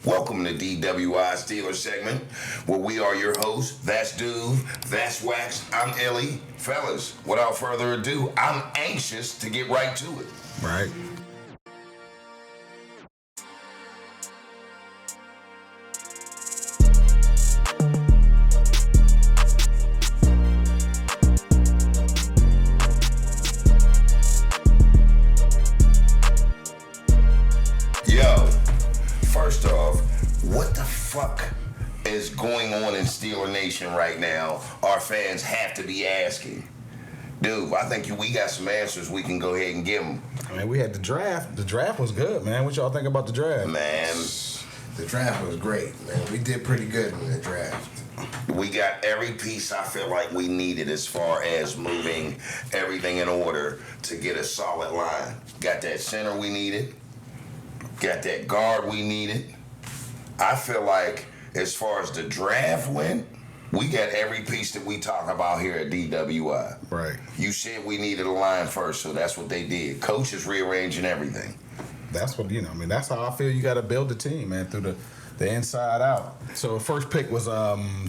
Welcome to DWI Steelers segment, where we are your hosts. That's Dude, that's Wax, I'm Ellie. Fellas, without further ado, I'm anxious to get right to it. Right. Yo, first off, what the fuck is going on in Steeler Nation right now? Our fans have to be asking. Dude, I think we got some answers we can go ahead and give them. I mean, we had the draft. The draft was good, man. What y'all think about the draft? Man, The draft was great, man. We did pretty good in the draft. we got every piece I feel like we needed as far as moving everything in order to get a solid line. Got that center we needed. Got that guard we needed. I feel like as far as the draft went, we got every piece that we talk about here at DWI. Right. You said we needed a line first, so that's what they did. Coach is rearranging everything. That's what, I mean, that's how I feel you got to build the team, man, through the inside out. So the first pick was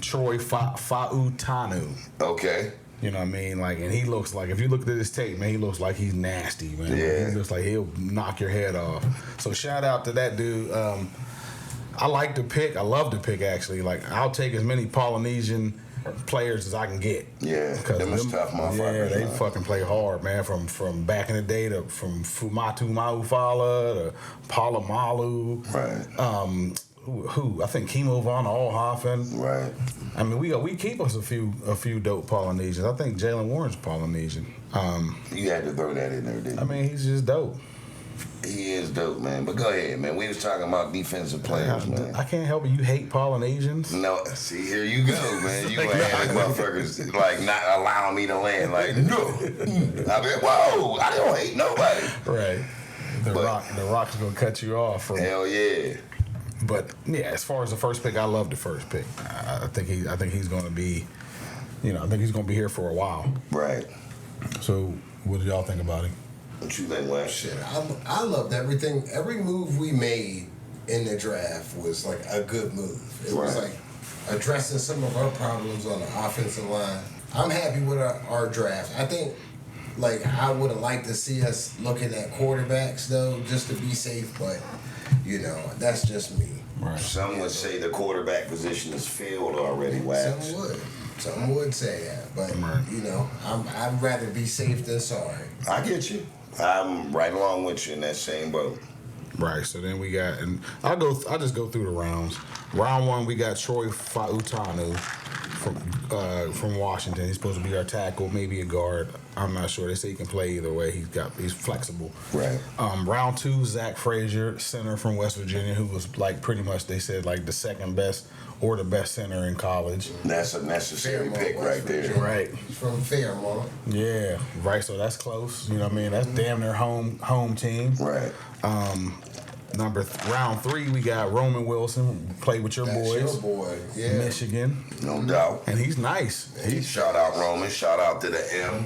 Troy Fautanu. Okay. You know what I mean? Like, and he looks like, if you look at his tape, man, he looks like he's nasty, man. Yeah. He looks like he'll knock your head off. So shout out to that dude. I like the pick. I love the pick, actually. Like, I'll take as many Polynesian players as I can get. Yeah, them is tough motherfuckers. Yeah, they man. fucking play hard, man. From back in the day, from Fumatu Maufala to Palamalu. Right. Who? I think Kimo von Oelhoffen. Right. I mean, we keep us a few dope Polynesians. I think Jalen Warren's Polynesian. You had to throw that in there, didn't you? I mean, he's just dope. He is dope, man. But go ahead, man. We was talking about defensive players, man. I can't help it. You hate Polynesians? No, see, here you go, man. You gonna have the motherfuckers like not allowing me to land. Like, no. I mean, whoa, I don't hate nobody. Right. The Rock's gonna cut you off. Hell yeah. But yeah, as far as the first pick, I love the first pick. I think he's going to be, I think he's going to be here for a while. Right. So, what do y'all think about him? What you think, Wes? Shit, I loved everything. Every move we made in the draft was like a good move. It was Right. like addressing some of our problems on the offensive line. I'm happy with our draft. I think, like, I would have liked to see us looking at quarterbacks, though, just to be safe, but, that's just me. Right. Some would say the quarterback position is filled already, Wax. Some would say that, but, Right. I'd rather be safe than sorry. I get you. I'm right along with you in that same boat. Right. So then we got, and I'll just go through the rounds. Round one, we got Troy Fautanu from Washington. He's supposed to be our tackle, maybe a guard. I'm not sure. They say he can play either way. He's flexible. Right. Round two, Zach Frazier, center from West Virginia, who was like pretty much, they said, like the second best or the best center in college. That's a necessary pick right there. Right. He's from Fairmont. Yeah. Right. So that's close. You know what I mean? That's damn near home team. Right. Round three, we got Roman Wilson, played with your That's boys. your boy, yeah. Michigan. No doubt. And he's nice. Shout out Roman. Shout out to the M.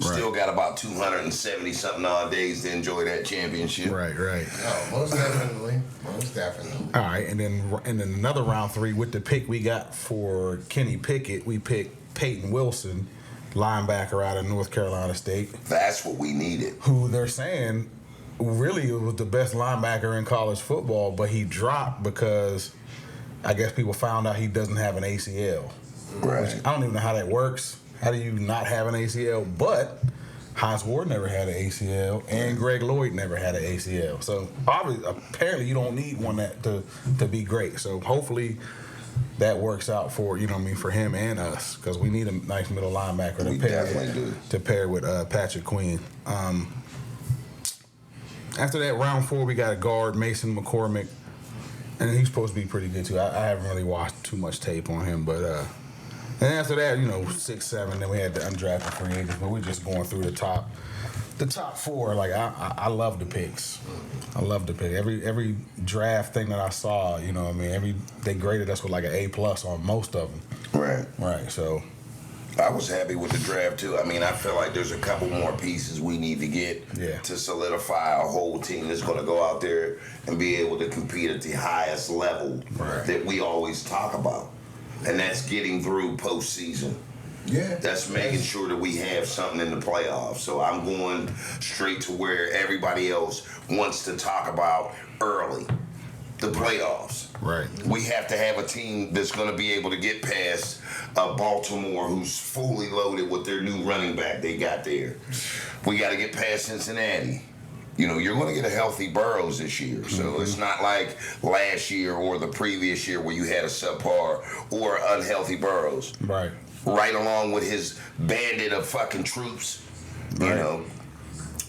Still Right. got about 270 something odd days to enjoy that championship. Right. Oh, most definitely. All right, and then another round three with the pick we got for Kenny Pickett, we picked Peyton Wilson, linebacker out of North Carolina State, That's what we needed. who they're saying really was the best linebacker in college football, but he dropped because I guess people found out he doesn't have an ACL. Right. I don't even know how that works. How do you not have an ACL? But Hines Ward never had an ACL, and Greg Lloyd never had an ACL. So apparently you don't need one to be great. So hopefully that works out for for him and us, because we need a nice middle linebacker We definitely do. to pair with Patrick Queen. After that, round four, we got a guard, Mason McCormick, and he's supposed to be pretty good too. I haven't really watched too much tape on him, but and after that, 6, 7, then we had the undrafted free agents, but we're just going through the top four. Like I love the picks. I love the pick. Every draft thing that I saw, they graded us with like an A+ on most of them. Right. Right. So I was happy with the draft too. I mean, I feel like there's a couple more pieces we need to get to solidify a whole team that's going to go out there and be able to compete at the highest level that we always talk about, and that's getting through postseason. Yeah, that's making sure that we have something in the playoffs. So I'm going straight to where everybody else wants to talk about early. The playoffs. Right. We have to have a team that's going to be able to get past Baltimore, who's fully loaded with their new running back they got there. We got to get past Cincinnati. You know, you're going to get a healthy Burrows this year. So it's not like last year or the previous year where you had a subpar or unhealthy Burrows. Right. Right along with his bandit of fucking troops. You know,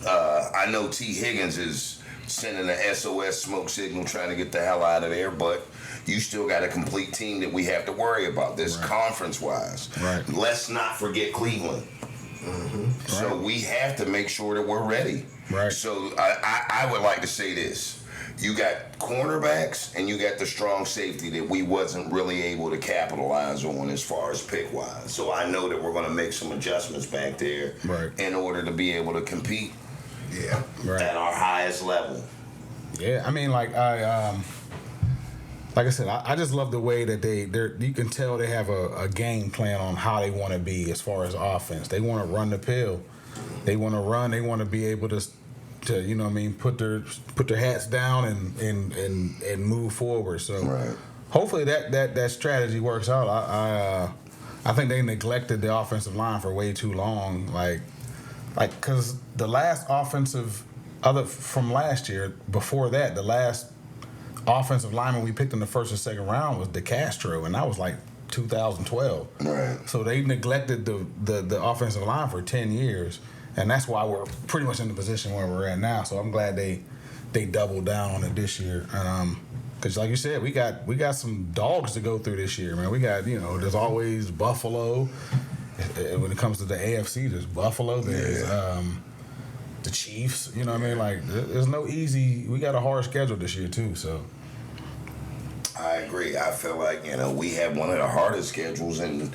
I know T. Higgins is sending an SOS smoke signal trying to get the hell out of there, but you still got a complete team that we have to worry about this conference-wise. Right. Let's not forget Cleveland. So we have to make sure that we're ready. Right. So I would like to say this. You got cornerbacks and you got the strong safety that we wasn't really able to capitalize on as far as pick-wise. So I know that we're going to make some adjustments back there in order to be able to compete at our highest level. Yeah, I mean, like I said, I just love the way that you can tell they have a game plan on how they want to be as far as offense. They want to run the pill. They want to run. They want to be able to you know what I mean, put their hats down and move forward. So hopefully that strategy works out. I think they neglected the offensive line for way too long. Like because the last from last year, before that, the last offensive lineman we picked in the first and second round was DeCastro, and that was like 2012. Right. So they neglected the offensive line for 10 years, and that's why we're pretty much in the position where we're at now. So I'm glad they doubled down on it this year. Because like you said, we got some dogs to go through this year, man. We got, you know, there's always Buffalo. When it comes to the AFC, there's Buffalo. There's the Chiefs. You know what I mean? Like, there's no easy. We got a hard schedule this year too. So I agree. I feel like, you know, we have one of the hardest schedules in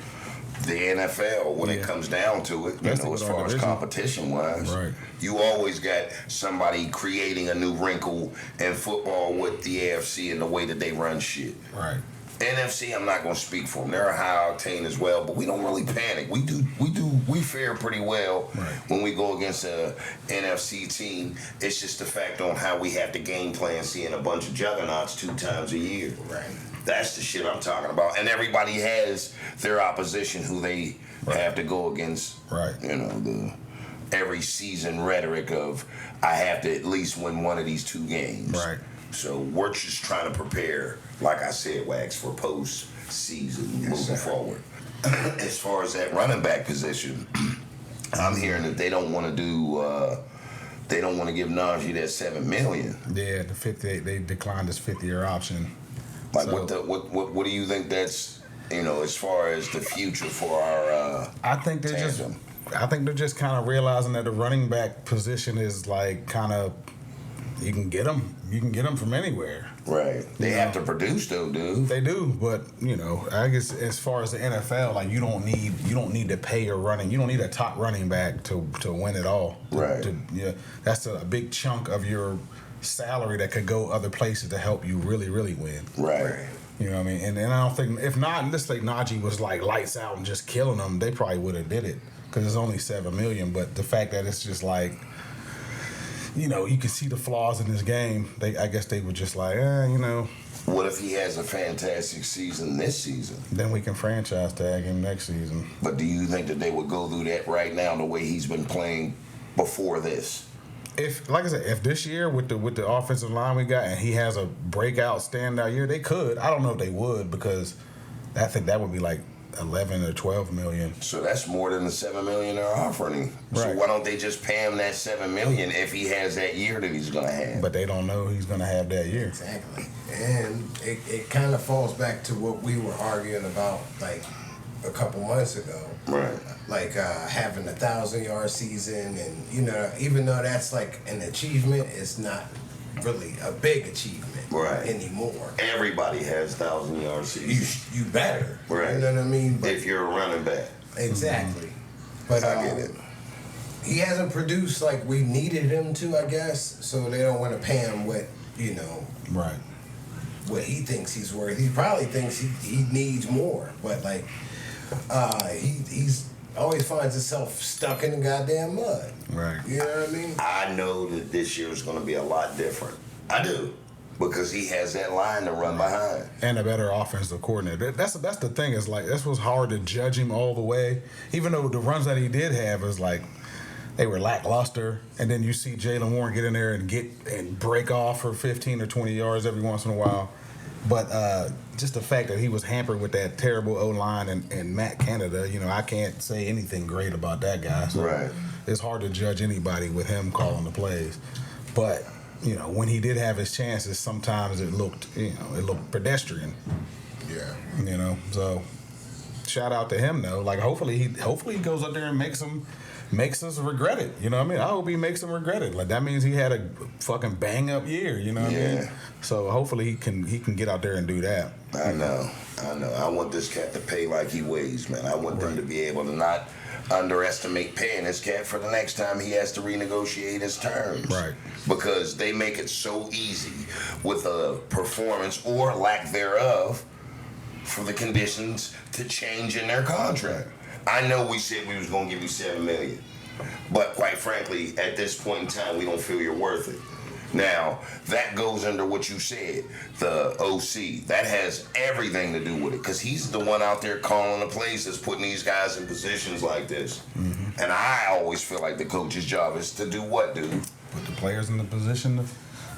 the NFL when it comes down to it. You know, as far as competition wise, you always got somebody creating a new wrinkle in football with the AFC and the way that they run shit. Right. NFC, I'm not going to speak for them. They're high octane as well, but we don't really panic. We fare pretty well when we go against a NFC team. It's just the fact on how we have to game plan, seeing a bunch of juggernauts 2 times a year. Right. That's the shit I'm talking about. And everybody has their opposition who they have to go against. Right. You know, the every season rhetoric of I have to at least win one of these 2 games. Right. So we're just trying to prepare, like I said, Wax, for post-season moving forward. As far as that running back position, I'm hearing that they don't want to do. They don't want to give Najee that $7 million. Yeah, the 58. They declined his 5th-year option. Like, so, what do you think that's, you know, as far as the future for our? I think they're just kind of realizing that the running back position is like kind of. You can get them from anywhere. Right. They have to produce though, dude. They do, but you know, I guess as far as the NFL, like you don't need to pay your running. You don't need a top running back to win it all. Right. That's a big chunk of your salary that could go other places to help you really, really win. Right. You know what I mean? And I don't think if not, let's say Najee was like lights out and just killing them, they probably would have did it because it's only $7 million. But the fact that it's just like. You know, you can see the flaws in this game. I guess they were just like, you know. What if he has a fantastic season this season? Then we can franchise tag him next season. But do you think that they would go through that right now the way he's been playing before this? Like I said, if this year with the offensive line we got and he has a breakout, standout year, they could. I don't know if they would because I think that would be like 11 or 12 million. So that's more than the $7 million they're offering. Right. So why don't they just pay him that $7 million if he has that year that he's gonna have? But they don't know he's gonna have that year. Exactly. And it kind of falls back to what we were arguing about like a couple months ago. Right. Like having a 1,000-yard season, and you know, even though that's like an achievement, it's not really a big achievement anymore. Everybody has 1,000-yard seasons. You better. Right. You know what I mean? But if you're a running back. Exactly. But I get it. he hasn't produced like we needed him to, I guess. So they don't want to pay him what Right. what he thinks he's worth. He probably thinks he needs more, but like he's always finds himself stuck in the goddamn mud. Right. You know what I mean? I know that this year is going to be a lot different. I do. Because he has that line to run behind. And a better offensive coordinator. That's the thing. Is like this was hard to judge him all the way. Even though the runs that he did have is like they were lackluster. And then you see Jalen Warren get in there and break off for 15 or 20 yards every once in a while. But just the fact that he was hampered with that terrible O-line and Matt Canada, I can't say anything great about that guy. So Right. It's hard to judge anybody with him calling the plays. But when he did have his chances, sometimes it looked pedestrian. Yeah. So shout out to him though. Like hopefully he goes up there and makes us regret it. You know what I mean? I hope he makes them regret it. Like that means he had a fucking bang up year. You know what I mean? So hopefully he can get out there and do that. I know. I want this cat to pay like he weighs, man. I want them to be able to not underestimate paying this cat for the next time he has to renegotiate his terms. Right. Because they make it so easy with a performance or lack thereof for the conditions to change in their contract. I know we said we was going to give you $7 million, but quite frankly, at this point in time, we don't feel you're worth it. Now, that goes under what you said, the OC. That has everything to do with it because he's the one out there calling the plays that's putting these guys in positions like this. Mm-hmm. And I always feel like the coach's job is to do what, dude? Put the players in the position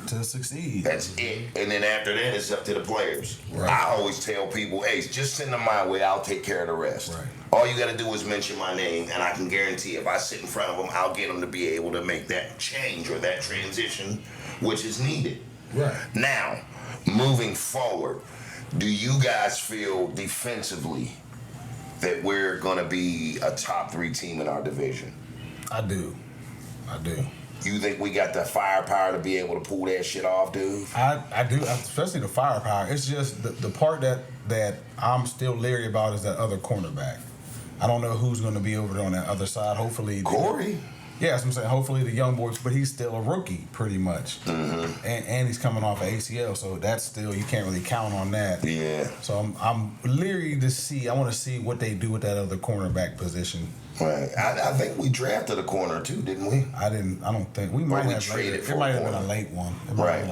to succeed. That's it. And then after that, it's up to the players. Right. I always tell people, hey, just send them my way. I'll take care of the rest. Right. All you got to do is mention my name, and I can guarantee if I sit in front of them, I'll get them to be able to make that change or that transition, which is needed. Right. Now, moving forward, do you guys feel defensively that we're going to be a top 3 team in our division? I do. You think we got the firepower to be able to pull that shit off, dude? I do, especially the firepower. It's just the part that I'm still leery about is that other cornerback. I don't know who's going to be over there on that other side. Hopefully, Corey. Yeah, that's what I'm saying. Hopefully the young boys, but he's still a rookie pretty much, and he's coming off of ACL, so that's still you can't really count on that. Yeah. So I'm leery to see. I want to see what they do with that other cornerback position. Right. I think we drafted a corner too, didn't we? I don't think we might have traded for it might a have been a corner. late one. Right.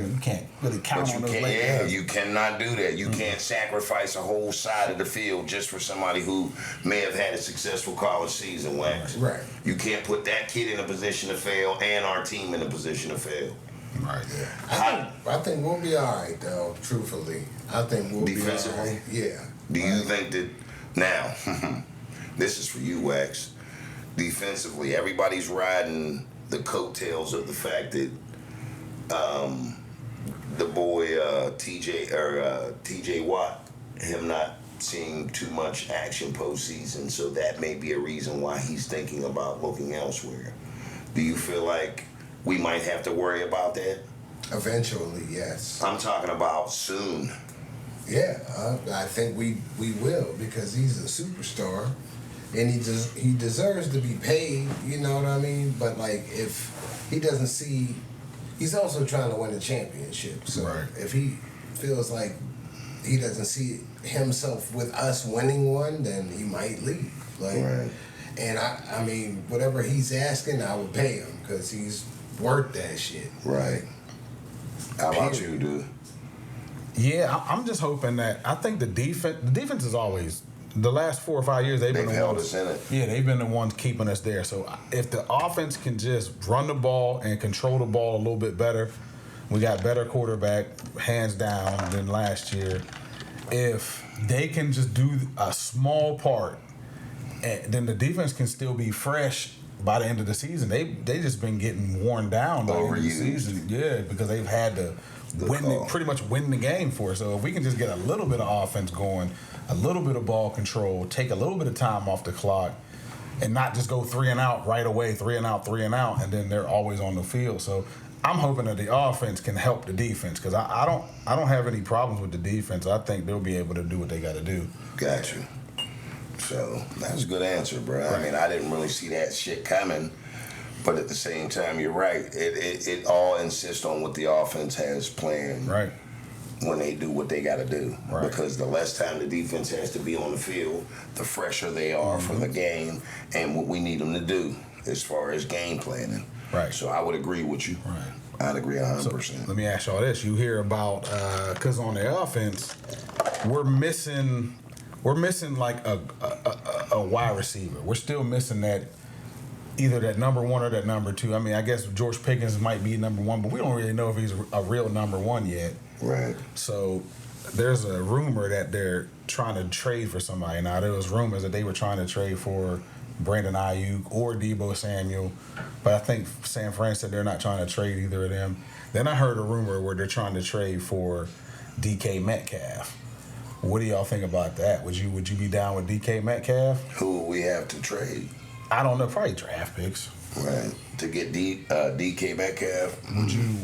You can't really count But on you those can't. late Yeah, guys. you cannot do that. You can't sacrifice a whole side of the field just for somebody who may have had a successful college season. Wax. Right. You can't put that kid in a position to fail and our team in a position to fail. Right. I think we'll be all right, though. Truthfully, I think we'll Defensively? be all right. Yeah. Do you think that now? This is for you, Wax. Defensively, everybody's riding the coattails of the fact that the boy TJ Watt, him not seeing too much action postseason, so that may be a reason why he's thinking about looking elsewhere. Do you feel like we might have to worry about that? Eventually, yes. I'm talking about soon. Yeah, I think we will because he's a superstar, and he deserves to be paid. You know what I mean? But like, if he doesn't see, he's also trying to win a championship. So Right. if he feels like he doesn't see himself with us winning one, then he might leave. Like, Right. and I mean, whatever he's asking, I would pay him because he's worth that shit. Right. How about you, dude? Yeah, I'm just hoping that I think the defense is always the last 4 or 5 years they've been the held ones, us in it. Yeah, they've been the ones keeping us there. So if the offense can just run the ball and control the ball a little bit better, we got better quarterback hands down than last year. If they can just do a small part, then the defense can still be fresh by the end of the season. They just been getting worn down by the end of the season. Yeah, because they've had to pretty much win the game for us. So if we can just get a little bit of offense going, a little bit of ball control, take a little bit of time off the clock, and not just go 3 and out right away, 3 and out, and then they're always on the field. So I'm hoping that the offense can help the defense because I don't have any problems with the defense. I think they'll be able to do what they got to do. Got you. So that's a good answer, bro. I mean, I didn't really see that shit coming, but at the same time, you're right. It all insists on what the offense has planned. Right. When they do what they got to do. Right. Because the less time the defense has to be on the field, the fresher they are for the game and what we need them to do as far as game planning. Right. So I would agree with you. Right. I'd agree 100%. So let me ask y'all this: you hear about because on the offense, we're missing like a wide receiver. We're still missing that. Either that number one or that number two. I mean, I guess George Pickens might be number one, but we don't really know if he's a real number one yet. Right. So there's a rumor that they're trying to trade for somebody. Now, there was rumors that they were trying to trade for Brandon Ayuk or Deebo Samuel, but I think San Fran said they're not trying to trade either of them. Then I heard a rumor where they're trying to trade for DK Metcalf. What do y'all think about that? Would you be down with DK Metcalf? Who would we have to trade? I don't know, probably draft picks. Right. To get DK Metcalf.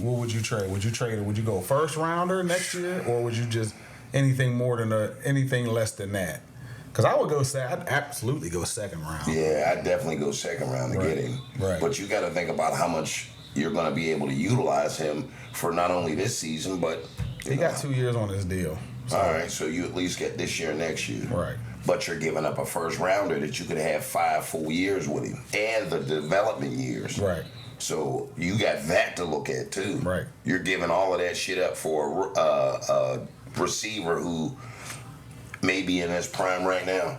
What would you trade? Would you trade it? Would you go first rounder next year, or would you just anything less than that? Because I would I'd absolutely go second round. Yeah, I'd definitely go second round to get him. Right. But you got to think about how much you're going to be able to utilize him for not only this season, but he got 2 years on his deal. So. All right, so you at least get this year, next year. Right. But you're giving up a first rounder that you could have 5 full years with him and the development years. Right. So you got that to look at too. Right. You're giving all of that shit up for a receiver who may be in his prime right now.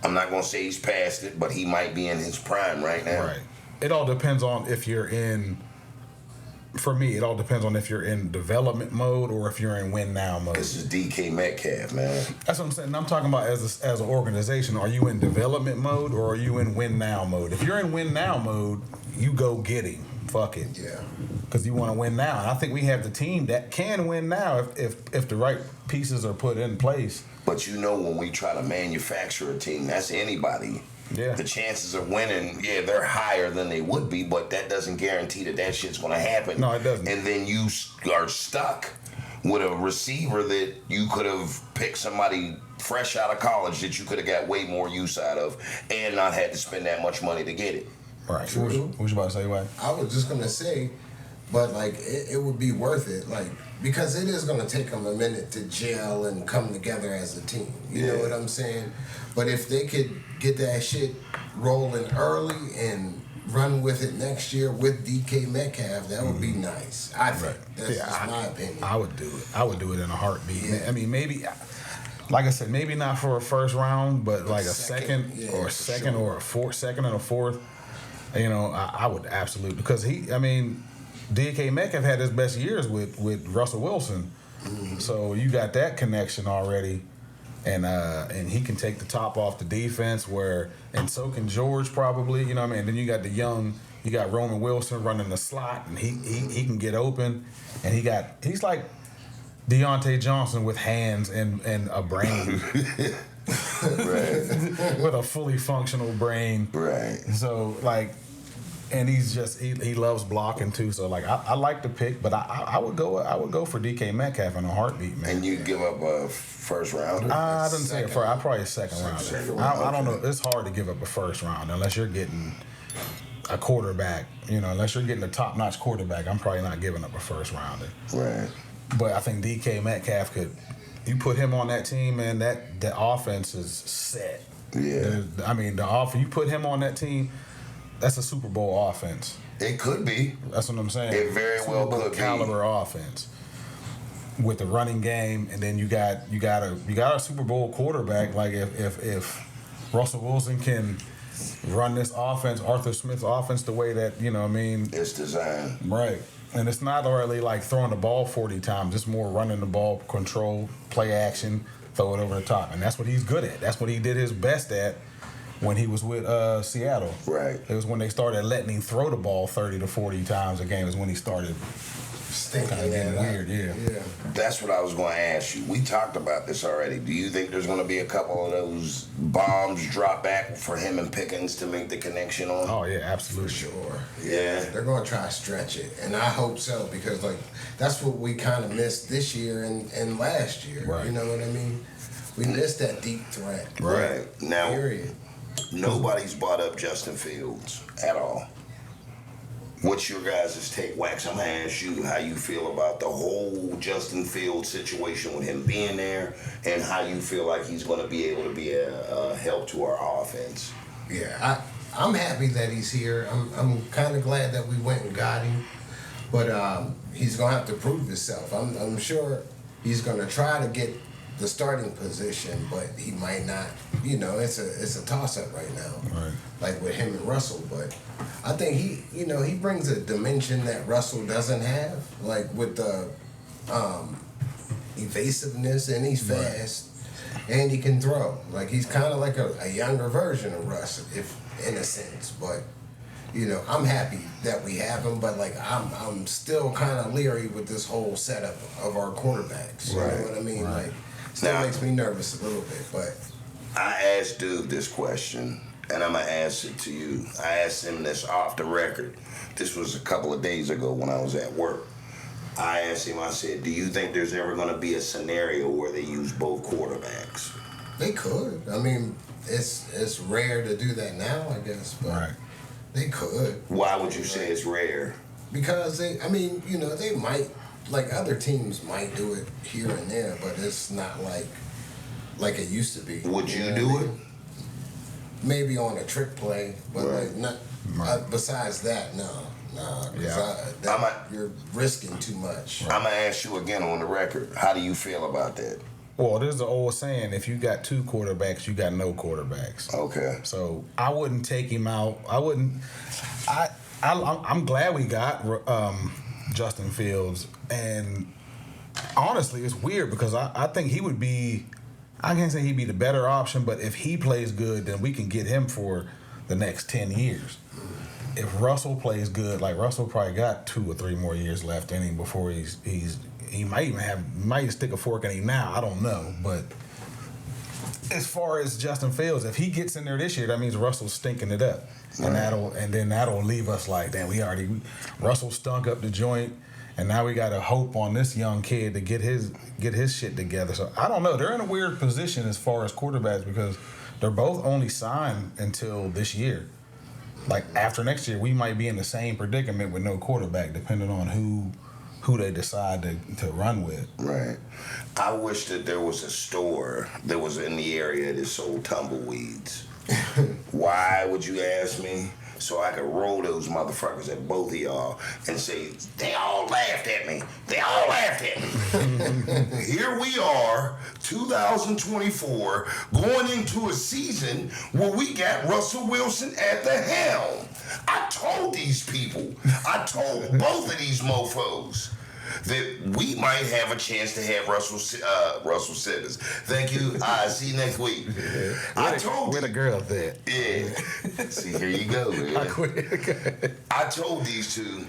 I'm not going to say he's past it, but he might be in his prime right now. Right. It all depends on if you're in. For me, it all depends on if you're in development mode or if you're in win now mode. This is DK Metcalf, man. That's what I'm saying. I'm talking about as an organization. Are you in development mode or are you in win now mode? If you're in win now mode, you go get him. Fuck it. Yeah. Because you want to win now. And I think we have the team that can win now if the right pieces are put in place. But you know, when we try to manufacture a team, that's anybody. Yeah. The chances of winning, they're higher than they would be, but that doesn't guarantee that shit's going to happen. No, it doesn't. And then you are stuck with a receiver that you could have picked somebody fresh out of college that you could have got way more use out of and not had to spend that much money to get it. Right. What was you about to say, Wayne? I was just gonna say, but like it would be worth it, like because it is gonna take them a minute to gel and come together as a team. You know what I'm saying? But if they could get that shit rolling early and run with it next year with DK Metcalf, that would be nice. I think that's just my opinion. I would do it. I would do it in a heartbeat. Yeah. I mean, maybe, like I said, maybe not for a first round, but like a second or a fourth. You know, I would absolutely, because DK Metcalf had his best years with Russell Wilson, so you got that connection already, and he can take the top off the defense and so can George probably. You know what I mean? Then you got Roman Wilson running the slot, and he can get open, and he's like Deontay Johnson with hands and a brain. Right. With a fully functional brain. Right. So like, and he's just he loves blocking too. So like I like the pick, but I would go for DK Metcalf in a heartbeat, man. And you give up a first rounder? I didn't say it first. I probably a second rounder. I don't know. It's hard to give up a first round unless you're getting a quarterback. You know, unless you're getting a top notch quarterback, I'm probably not giving up a first rounder. Right. But I think DK Metcalf could. You put him on that team, man, the offense is set. Yeah. You put him on that team, that's a Super Bowl offense. It could be. That's what I'm saying. It very Super well Bowl could be. caliber offense with the running game, and then you got a Super Bowl quarterback. Like if Russell Wilson can run this offense, Arthur Smith's offense, the way that It's designed. Right. And it's not really like throwing the ball 40 times. It's more running the ball, control, play action, throw it over the top. And that's what he's good at. That's what he did his best at when he was with Seattle. Right. It was when they started letting him throw the ball 30 to 40 times a game is when he started kind of getting weird. Yeah. That's what I was going to ask you. We talked about this already. Do you think there's going to be a couple of those bombs drop back for him and Pickens to make the connection on? Oh, yeah, absolutely. For sure. Yeah. They're going to try to stretch it, and I hope so, because like that's what we kind of missed this year and last year. Right. You know what I mean? We missed that deep threat. Right. Now, Period. nobody's brought up Justin Fields at all. What's your guys' take, Wax? I'm going to ask you how you feel about the whole Justin Fields situation with him being there and how you feel like he's going to be able to be a help to our offense. Yeah, I'm happy that he's here. I'm kind of glad that we went and got him, but he's gonna have to prove himself. I'm sure he's gonna try to get the starting position, but he might not. You know, it's a toss up right now, Right. like with him and Russell. But I think he brings a dimension that Russell doesn't have, like with the evasiveness, and he's fast. And he can throw. Like he's kind of like a younger version of Russ, if in a sense. But I'm happy that we have him. But like I'm still kind of leery with this whole setup of our quarterbacks. You know what I mean? Right. Like still Now, makes me nervous a little bit. But I asked Dude this question, and I'm going to ask it to you. I asked him this off the record. This was a couple of days ago when I was at work. I asked him, I said, do you think there's ever going to be a scenario where they use both quarterbacks? they could. I mean, it's rare to do that now, I guess. But they could. Why would you say it's rare? Because they might, like other teams might do it here and there, but it's not like it used to be. Would you know do what I it? mean? Maybe on a trick play, but like not. Besides that, no. Nah, because you're risking too much. I'm going to ask you again on the record. How do you feel about that? Well, there's the old saying: if you got two quarterbacks, you got no quarterbacks. Okay. So I wouldn't take him out. I wouldn't. I'm glad we got Justin Fields, and honestly, it's weird because I think he would be. I can't say he'd be the better option, but if he plays good, then we can get him for the next 10 years. If Russell plays good, like Russell probably got 2 or 3 more years left in him before he might stick a fork in him now. I don't know, but as far as Justin Fields, if he gets in there this year, that means Russell's stinking it up, and that'll leave us like, damn, Russell stunk up the joint, and now we got to hope on this young kid to get his shit together. So I don't know. They're in a weird position as far as quarterbacks because they're both only signed until this year. Like after next year, we might be in the same predicament with no quarterback, depending on who they decide to run with. Right. I wish that there was a store that was in the area that sold tumbleweeds. Why would you ask me? So I could roll those motherfuckers at both of y'all and say, they all laughed at me. They all laughed at me. Here we are, 2024, going into a season where we got Russell Wilson at the helm. I told these people, I told both of these mofos that we might have a chance to have Russell Simmons. Thank you. See you next week. I told Where the girls at? Yeah. See, here you go, man. I told these two,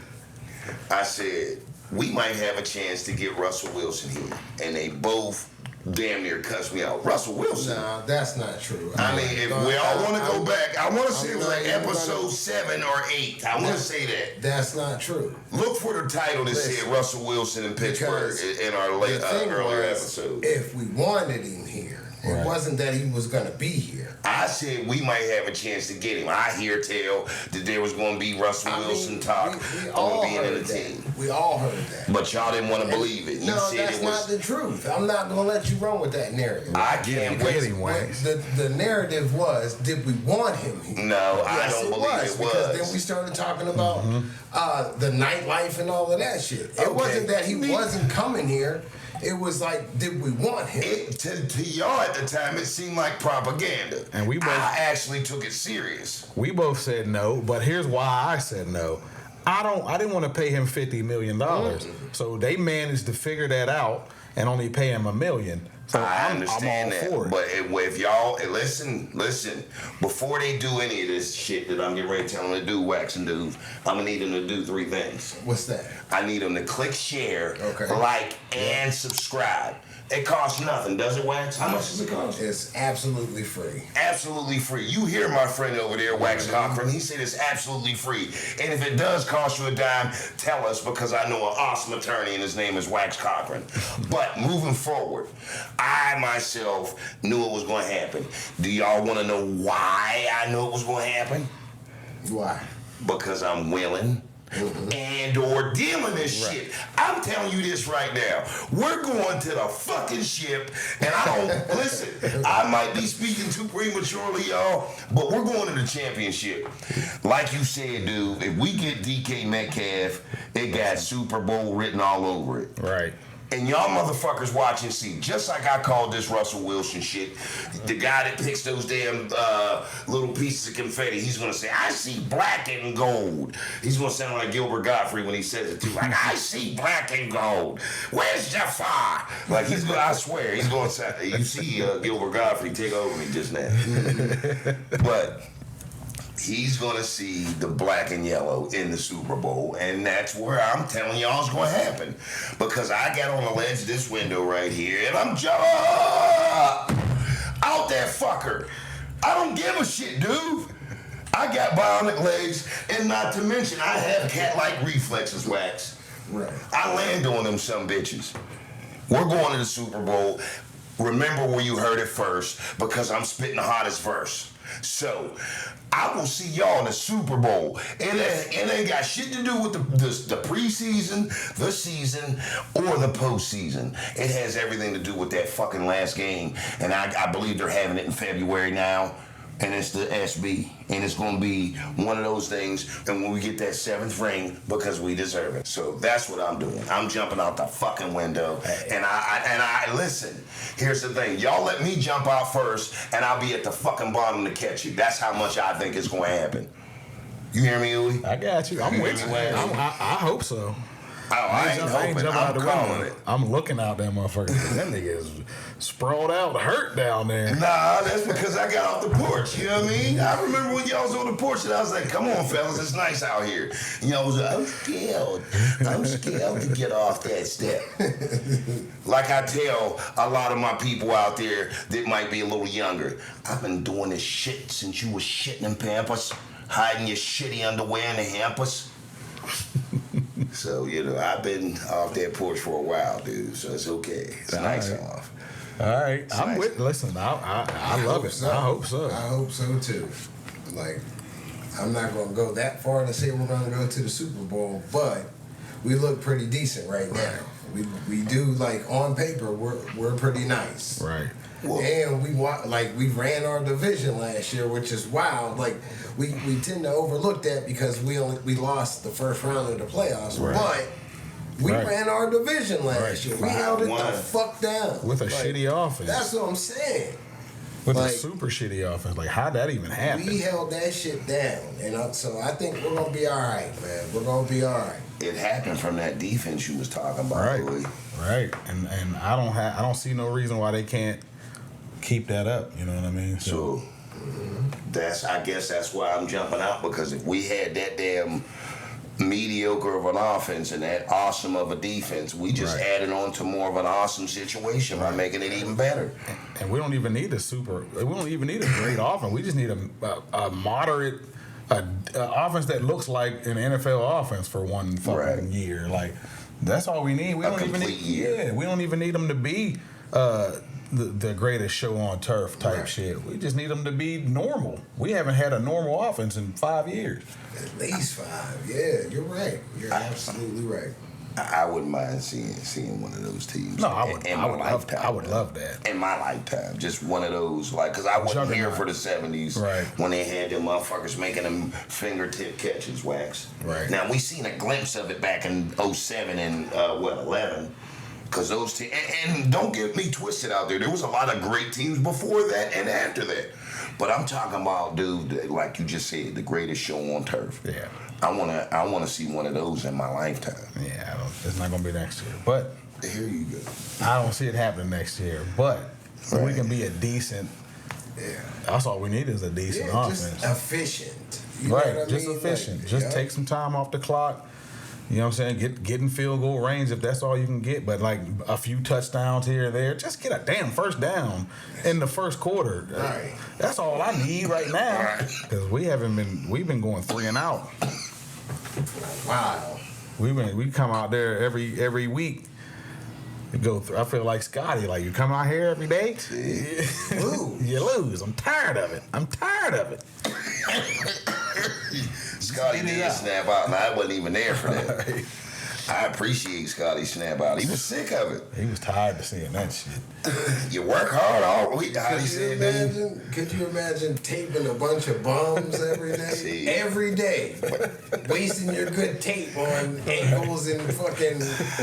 I said, we might have a chance to get Russell Wilson here. And they both damn near cussed me out. Russell Wilson. No, that's not true. I mean, if we all want to go back, I want to say it was like episode 7 or 8. I want to say that. That's not true. Look for the title that said Russell Wilson in Pittsburgh in our earlier episode. If we wanted him here, it wasn't that he was going to be here. I said we might have a chance to get him. I hear tell that there was going to be Russell Wilson talk on being in the team. We all heard that. But y'all didn't want to believe it. You No, said that's it was. not the truth. I'm not going to let you run with that narrative. I can't wait. The narrative was, did we want him here? No, I Yes, don't believe it was. Because then we started talking about the nightlife and all of that shit. It wasn't that he wasn't coming here. It was like, did we want him? To y'all at the time, it seemed like propaganda. And we both, I actually took it serious. We both said no, but here's why I said no. I didn't want to pay him $50 million. So they managed to figure that out and only pay him $1 million. So I understand I'm all that. for it. But if y'all listen, before they do any of this shit that I'm getting ready to tell them to do, Wax and Dude, I'm gonna need them to do 3 things. What's that? I need them to click share, like, and subscribe. It costs nothing, does it, Wax? How much does it cost? It's absolutely free. Absolutely free. You hear my friend over there, Wax Cochran. He said it's absolutely free. And if it does cost you a dime, tell us, because I know an awesome attorney and his name is Wax Cochran. But moving forward, I myself knew it was going to happen. Do y'all want to know why I knew it was going to happen? Why? Because I'm willing. And or dealing this shit. I'm telling you this right now. We're going to the fucking ship, and I don't listen. I might be speaking too prematurely, y'all, but we're going to the championship. Like you said, dude, if we get DK Metcalf, it got Super Bowl written all over it. Right. And y'all motherfuckers watch and see, just like I called this Russell Wilson shit, the guy that picks those damn little pieces of confetti, he's going to say, I see black and gold. He's going to sound like Gilbert Gottfried when he says it too. Like, I see black and gold. Where's Jafar? Like, he's going to, I swear, he's going to say, you see Gilbert Gottfried take over me just now. But he's going to see the black and yellow in the Super Bowl, and that's where I'm telling y'all it's going to happen. Because I got on the ledge of this window right here, and I'm just out that fucker. I don't give a shit, dude. I got bionic legs, and not to mention, I have cat-like reflexes, Wax. Right. I land on them some bitches. We're going to the Super Bowl. Remember where you heard it first, because I'm spitting the hottest verse. So, I will see y'all in the Super Bowl. It ain't got shit to do with the preseason, the season, or the postseason. It has everything to do with that fucking last game. And I believe they're having it in February now. And it's the SB. And it's going to be one of those things. And when we get that 7th ring, because we deserve it. So that's what I'm doing. I'm jumping out the fucking window. And I listen. Here's the thing. Y'all let me jump out first, and I'll be at the fucking bottom to catch you. That's how much I think it's going to happen. You hear me, Uwe? I got you. I'm with you. I hope so. Oh, I ain't hoping. I'm calling it. I'm looking out that motherfucker. That nigga is sprawled out, hurt down there. Nah, that's because I got off the porch. You know what I mean? I remember when y'all was on the porch and I was like, come on, fellas, it's nice out here. And y'all was like, I'm scared. I'm scared to get off that step. Like I tell a lot of my people out there that might be a little younger, I've been doing this shit since you was shitting in Pampers, hiding your shitty underwear in the hampers. So, you know, I've been off that porch for a while, dude. So it's okay. It's nice off. All right. I'm nice. with. Listen, I love it. So. I hope so. I hope so too. Like, I'm not gonna go that far to say we're gonna go to the Super Bowl, but we look pretty decent right now. We do, like, on paper, we're pretty nice. Right. Well, and we ran our division last year, which is wild. Like, we tend to overlook that because we lost the first round of the playoffs, right. But we ran our division last year. We held it the fuck down with a shitty offense. That's what I'm saying. With a super shitty offense, like, how'd that even happen? We held that shit down, so I think we're gonna be all right, man. We're gonna be all right. It happened from that defense you was talking about, right? Louis. Right, and I don't see no reason why they can't keep that up. You know what I mean? So I guess that's why I'm jumping out, because if we had that damn mediocre of an offense and that awesome of a defense, we just added on to more of an awesome situation by making it even better. And we don't even need we don't even need a great offense. We just need a moderate offense that looks like an NFL offense for one fucking year. Like, that's all we need. We don't even need we don't even need them to be the greatest show on turf type shit. We just need them to be normal. We haven't had a normal offense in 5 years. At least 5. Yeah, you're right. You're absolutely right. I wouldn't mind seeing one of those teams. No, I would. I would love that in my lifetime. Just one of those, like, because I wasn't here for the '70s when they had them motherfuckers making them fingertip catches, Wax. Right. Now we seen a glimpse of it back in '07 and 11. Because those teams, and don't get me twisted out there. There was a lot of great teams before that and after that. But I'm talking about, dude, like you just said, the greatest show on turf. Yeah. I wanna see one of those in my lifetime. Yeah, it's not gonna be next year. But here you go. I don't see it happening next year. But we can be a decent. Yeah. That's all we need is a decent offense. Just efficient. You right. know what Just I mean? efficient. Like, just take some time off the clock. You know what I'm saying? Get in field goal range if that's all you can get. But like a few touchdowns here or there, just get a damn first down in the first quarter. Right. That's all I need right now. Because we've been going 3 and out. Wow. We come out there every week. Go through. I feel like Scotty. Like you come out here every day, you lose. I'm tired of it. Scotty did snap out, and I wasn't even there for that. Right. I appreciate Scotty's snap out. He was sick of it. He was tired of seeing that shit. You work hard all week. Could you imagine taping a bunch of bums every day? Every day. Wasting your good tape on ankles and fucking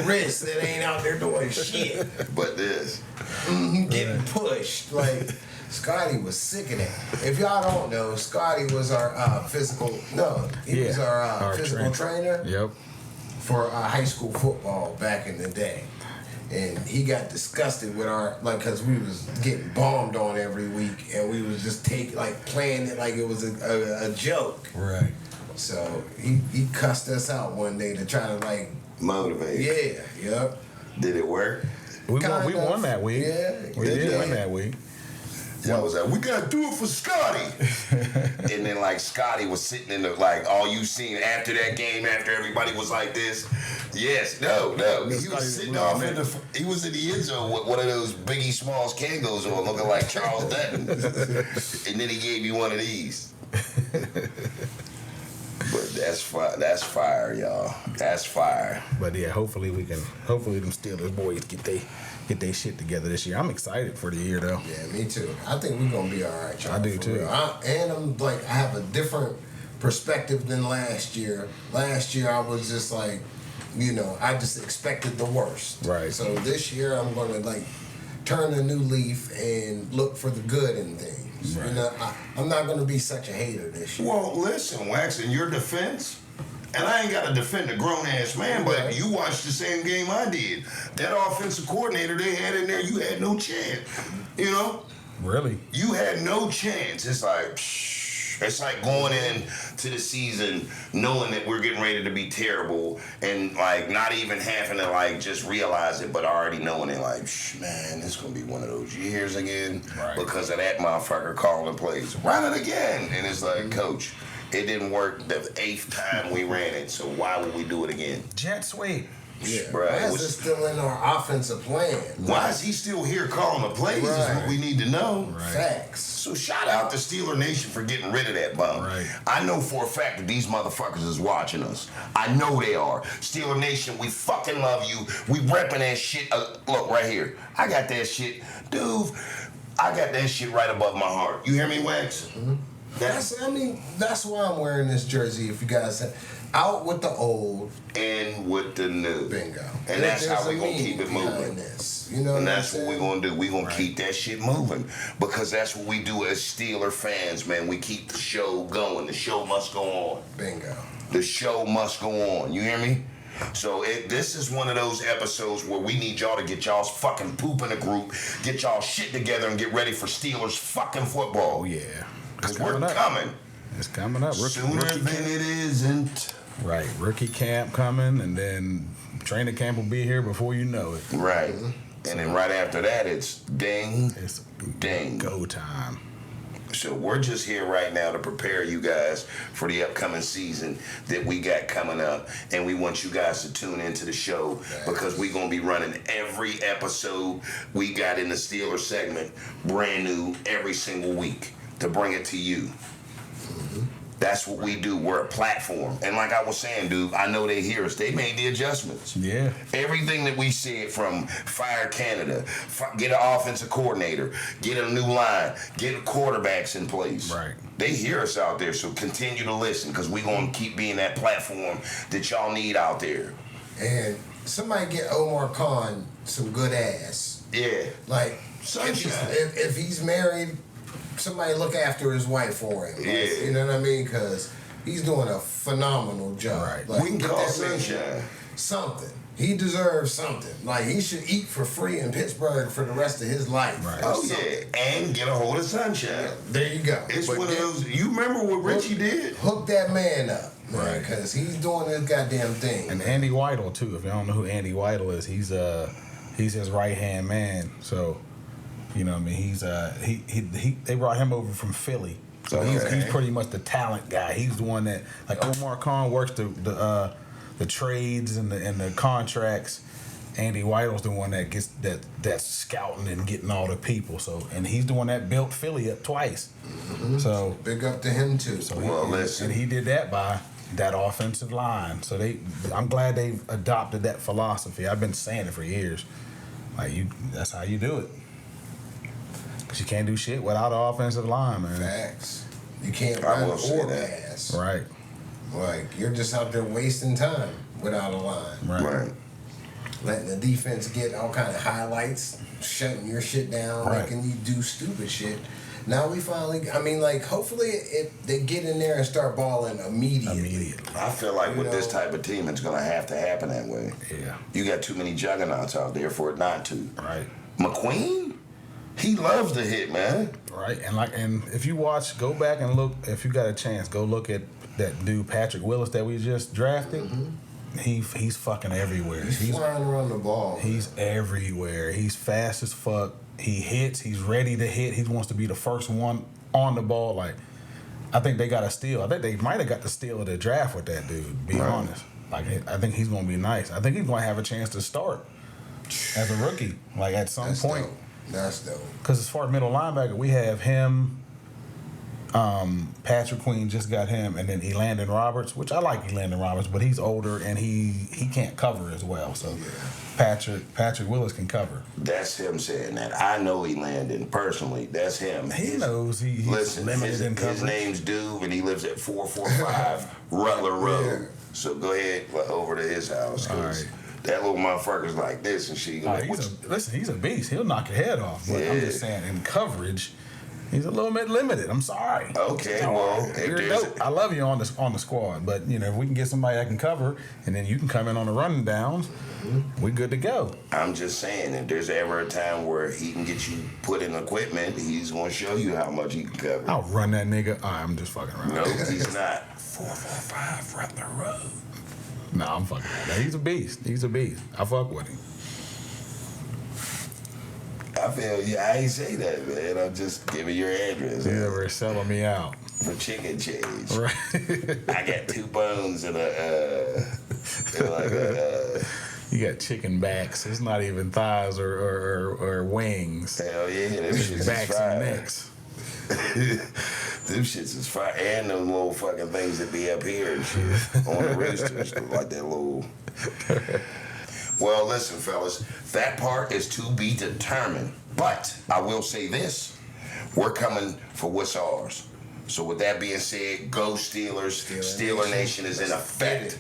wrists that ain't out there doing shit. But this. Getting pushed. Like, Scotty was sick of that. If y'all don't know, Scotty was our physical trainer. Yep. For high school football back in the day. And he got disgusted with because we was getting bombed on every week, and we was just playing it like it was a joke. Right. So he cussed us out one day to try to motivate. Yeah, yep. Did it work? We won that week. Yeah. We did win that week. Y'all was like, we gotta do it for Scotty. And then Scotty was sitting in the all you seen after that game, after everybody was like this. Yes, no. He was sitting off he was in the end zone with one of those Biggie Smalls Kangos on, looking like Charles Dutton. And then he gave you one of these. But that's fire, y'all. That's fire. But yeah, hopefully them Steelers boys get their shit together this year. I'm excited for the year though. Yeah, me too. I think we're gonna be all right, y'all. I do too. I'm I have a different perspective than last year. Last year I was just I just expected the worst. Right. So this year I'm gonna turn a new leaf and look for the good in things. Right. I'm not gonna be such a hater this year. Well, listen, Wax, in your defense, and I ain't got to defend a grown-ass man, but you watched the same game I did. That offensive coordinator they had in there, you had no chance. You know? Really? You had no chance. It's like going into the season knowing that we're getting ready to be terrible and not even having to just realize it, but already knowing it man, it's gonna be one of those years again because of that motherfucker calling plays. Run it again. And it's Coach, it didn't work the 8th time we ran it, so why would we do it again? Jet sweep. Yeah. Why is it still in our offensive plan? Why is he still here calling the plays is what we need to know. Right. Facts. So shout out to Steeler Nation for getting rid of that bum. Right. I know for a fact that these motherfuckers is watching us. I know they are. Steeler Nation, we fucking love you. We repping that shit. Look, right here. I got that shit. Dude, I got that shit right above my heart. You hear me, Wax? Mm-hmm. That's why I'm wearing this jersey. If you guys out with the old and with the new. Bingo. And that's how we're going to keep it moving. And that's what we're going to do. We're going to keep that shit moving because that's what we do as Steeler fans, man. We keep the show going. The show must go on. Bingo. The show must go on. You hear me? So this is one of those episodes where we need y'all to get y'all's fucking poop in a group, get y'all shit together, and get ready for Steelers fucking football. Oh, yeah. Because we're coming. It's coming up. Sooner than it isn't. Right. Rookie camp coming, and then training camp will be here before you know it. Right. And then right after that, it's ding, ding. Go time. So we're just here right now to prepare you guys for the upcoming season that we got coming up. And we want you guys to tune into the show because we're going to be running every episode we got in the Steelers segment brand new every single week to bring it to you. That's what we do. We're a platform. And like I was saying, dude, I know they hear us. They made the adjustments. Yeah. Everything that we said from fire Canada, get an offensive coordinator, get a new line, get quarterbacks in place. Right. They hear us out there, so continue to listen because we're going to keep being that platform that y'all need out there. And somebody get Omar Khan some good ass. Yeah. If he's married, somebody look after his wife for him. You know what I mean? Because he's doing a phenomenal job. Right. We can call Sunshine. Something. He deserves something. He should eat for free in Pittsburgh for the rest of his life. Right. Oh, yeah. And get a hold of Sunshine. Yeah, there you go. It's one of those. You remember what Richie did? Hook that man up. man, because he's doing this goddamn thing. And Andy Weidel too. If you don't know who Andy Weidel is, he's his right hand man. So, you know what I mean. He's they brought him over from Philly. So he's pretty much the talent guy. He's the one that, like, Omar Khan works the trades and the contracts. Andy Weidel's the one that gets that's scouting and getting all the people. So, and he's the one that built Philly up twice. Mm-hmm. So big up to him too. So and he did that by that offensive line. So I'm glad they've adopted that philosophy. I've been saying it for years. Like, that's how you do it. Cause you can't do shit without an offensive line, man. Facts. You can't run or pass. Right. Like, you're just out there wasting time without a line. Right. Letting the defense get all kind of highlights, shutting your shit down, making you do stupid shit. Now we finally, I mean, like, hopefully if they get in there and start balling immediately. I feel like with this type of team, it's going to have to happen that way. Yeah. You got too many juggernauts out there for it not to. Right. McQueen, he loves to hit, man. Right. And if you watch, go back and look, if you got a chance, go look at that dude Patrick Willis that we just drafted. Mm-hmm. He's fucking everywhere. He's flying around the ball. He's everywhere. He's fast as fuck. He hits. He's ready to hit. He wants to be the first one on the ball. Like, I think they got a steal. I think they might have got the steal of the draft with that dude, to be honest. Like, I think he's going to be nice. I think he's going to have a chance to start as a rookie, like, at some point. Dope. That's dope. Because as far as middle linebacker, we have him. Patrick Queen just got him, and then Elandon Roberts, which I like Elandon Roberts, but he's older and he can't cover as well. So Patrick Willis can cover. That's him saying that. I know Elandon personally. That's him. He knows he's limited in coverage. His name's Duve, and he lives at 445 Rutler Road. Yeah. So go ahead over to his house. All right. That little motherfucker's like this, and she like, he's a beast. He'll knock your head off. But I'm just saying, in coverage, he's a little bit limited. I'm sorry. Okay, well, you're dope. I love you on the squad, but you know, if we can get somebody that can cover, and then you can come in on the running downs, we good to go. I'm just saying, if there's ever a time where he can get you put in equipment, he's gonna show you how much he can cover. I'll run that nigga. I'm just fucking around. No, he's not. 445 Rutler Road. No, I'm fucking around. He's a beast. He's a beast. I fuck with him. I feel you. I ain't say that, man. I'm just giving your address. He's ever selling me out for chicken change. Right. I got 2 bones and You got chicken backs. It's not even thighs or wings. Hell yeah, them shits backs is fire. and necks. Them shits is fire. And those little fucking things that be up here and shit on the roosters, like that little. Well, listen, fellas, that part is to be determined. But I will say this: we're coming for what's ours. So with that being said, go Steelers. Steeler Nation is in effect.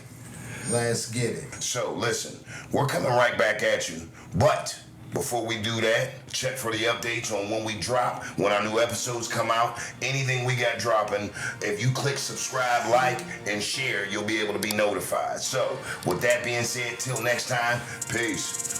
Let's get it. So listen, we're coming right back at you. But before we do that, check for the updates on when we drop, when our new episodes come out, anything we got dropping. If you click subscribe, like, and share, you'll be able to be notified. So with that being said, till next time, peace.